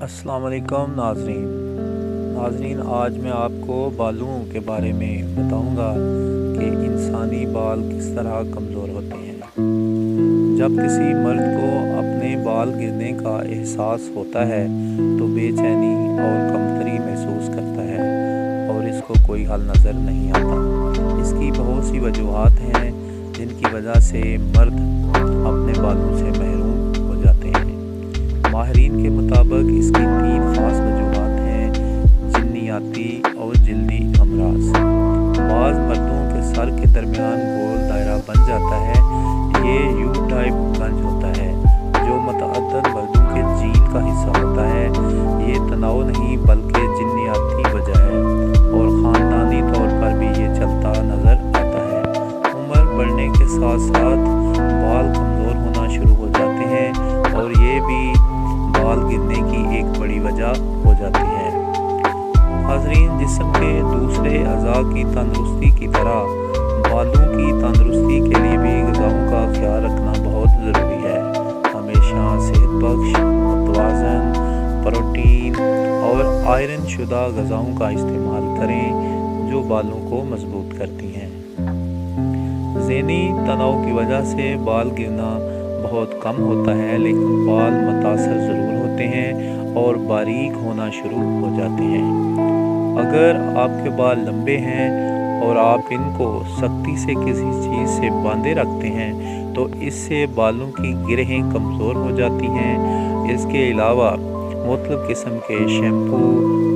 السلام علیکم ناظرین آج میں آپ کو بالوں کے بارے میں بتاؤں گا کہ انسانی بال کس طرح کمزور ہوتے ہیں۔ جب کسی مرد کو اپنے بال گرنے کا احساس ہوتا ہے تو بے چینی اور کمتری محسوس کرتا ہے اور اس کو کوئی حل نظر نہیں آتا۔ اس کی بہت سی وجوہات ہیں جن کی وجہ سے مرد اپنے بالوں سے محروم ہو جاتے ہیں۔ ماہرین کے مطابق اس کی 3 خاص وجوہات ہیں: جنیاتی اور جلدی امراض۔ بعض مردوں کے سر کے درمیان گول دائرہ بن جاتا ہے، یہ یو ٹائپ گنج ہوتا ہے جو متعدد مردوں کے جین کا حصہ ہوتا ہے۔ یہ تناؤ نہیں بلکہ جنیاتی وجہ ہے اور خاندانی طور پر بھی یہ چلتا نظر آتا ہے۔ عمر بڑھنے کے ساتھ ساتھ بال کمزور ہونا شروع ہو جاتے ہیں اور یہ بھی بال گرنے کی ایک بڑی وجہ ہو جاتی ہے۔ ناظرین، جسم کے دوسرے اعضاء کی تندرستی کی طرح بالوں کی تندرستی کے لیے بھی غذاؤں کا خیال رکھنا بہت ضروری ہے۔ ہمیشہ صحت بخش، متوازن، پروٹین اور آئرن شدہ غذاؤں کا استعمال کریں جو بالوں کو مضبوط کرتی ہیں۔ ذہنی تناؤ کی وجہ سے بال گرنا بہت کم ہوتا ہے، لیکن بال متاثر ضرور ہوتے ہیں اور باریک ہونا شروع ہو جاتے ہیں۔ اگر آپ کے بال لمبے ہیں اور آپ ان کو سختی سے کسی چیز سے باندھے رکھتے ہیں تو اس سے بالوں کی گرہیں کمزور ہو جاتی ہیں۔ اس کے علاوہ مختلف قسم کے شیمپو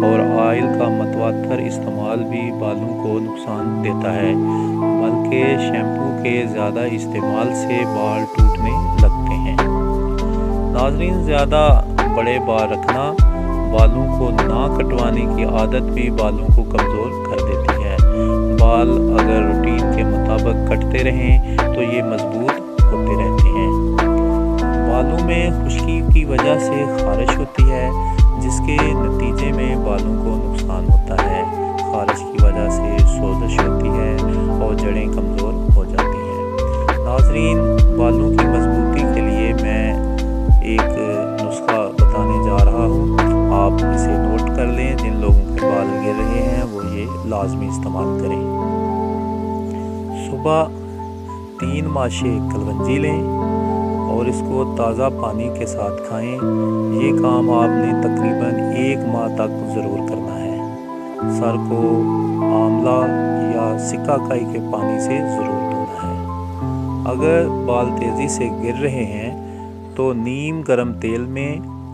اور آئل کا متواتر استعمال بھی بالوں کو نقصان دیتا ہے، بلکہ شیمپو کے زیادہ استعمال سے بال ٹوٹنے لگتے ہیں۔ ناظرین، زیادہ بڑے بال رکھنا، بالوں کو نہ کٹوانے کی عادت بھی بالوں کو کمزور کر دیتی ہے۔ بال اگر روٹین کے مطابق کٹتے رہیں تو یہ مضبوط ہوتے رہتے ہیں۔ بالوں میں خشکی کی وجہ سے خارش ہوتی ہے، جس کے نتیجے میں بالوں کو نقصان ہوتا ہے۔ خارش کی وجہ سے سوزش ہوتی ہے اور جڑیں کمزور ہو جاتی ہیں۔ ناظرین، بالوں کی مضبوطی کے لیے میں ایک نسخہ بتانے جا رہا ہوں، آپ اسے نوٹ کر لیں۔ جن لوگوں کے بال گر رہے ہیں وہ یہ لازمی استعمال کریں۔ صبح 3 ماشے کلونجی لیں اور اس کو تازہ پانی کے ساتھ کھائیں۔ یہ کام آپ نے تقریباً 1 ماہ تک ضرور کرنا ہے۔ سر کو آملہ یا سکہ کائی کے پانی سے ضرور دھونا ہے۔ اگر بال تیزی سے گر رہے ہیں تو نیم گرم تیل میں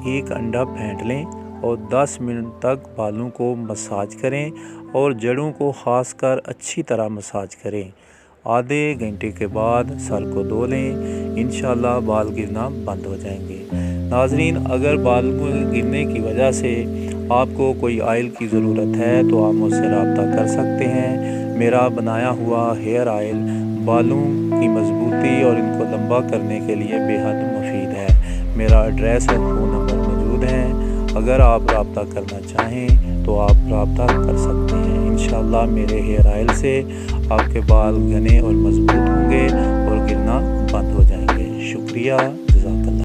1 انڈا پھینٹ لیں اور 10 منٹ تک بالوں کو مساج کریں اور جڑوں کو خاص کر اچھی طرح مساج کریں۔ آدھے گھنٹے کے بعد سر کو دھو لیں، انشاءاللہ بال گرنا بند ہو جائیں گے۔ ناظرین، اگر بال گرنے کی وجہ سے آپ کو کوئی آئل کی ضرورت ہے تو آپ مجھ سے رابطہ کر سکتے ہیں۔ میرا بنایا ہوا ہیئر آئل بالوں کی مضبوطی اور ان کو لمبا کرنے کے لیے بے حد مفید ہے۔ میرا ایڈریس اور فون نمبر موجود ہیں، اگر آپ رابطہ کرنا چاہیں تو آپ رابطہ کر سکتے ہیں۔ انشاءاللہ میرے ہیئر آئل سے آپ کے بال گھنے اور مضبوط ہوں گے اور گرنا بند ہو جائیں گے۔ شکریہ، جزاک اللہ۔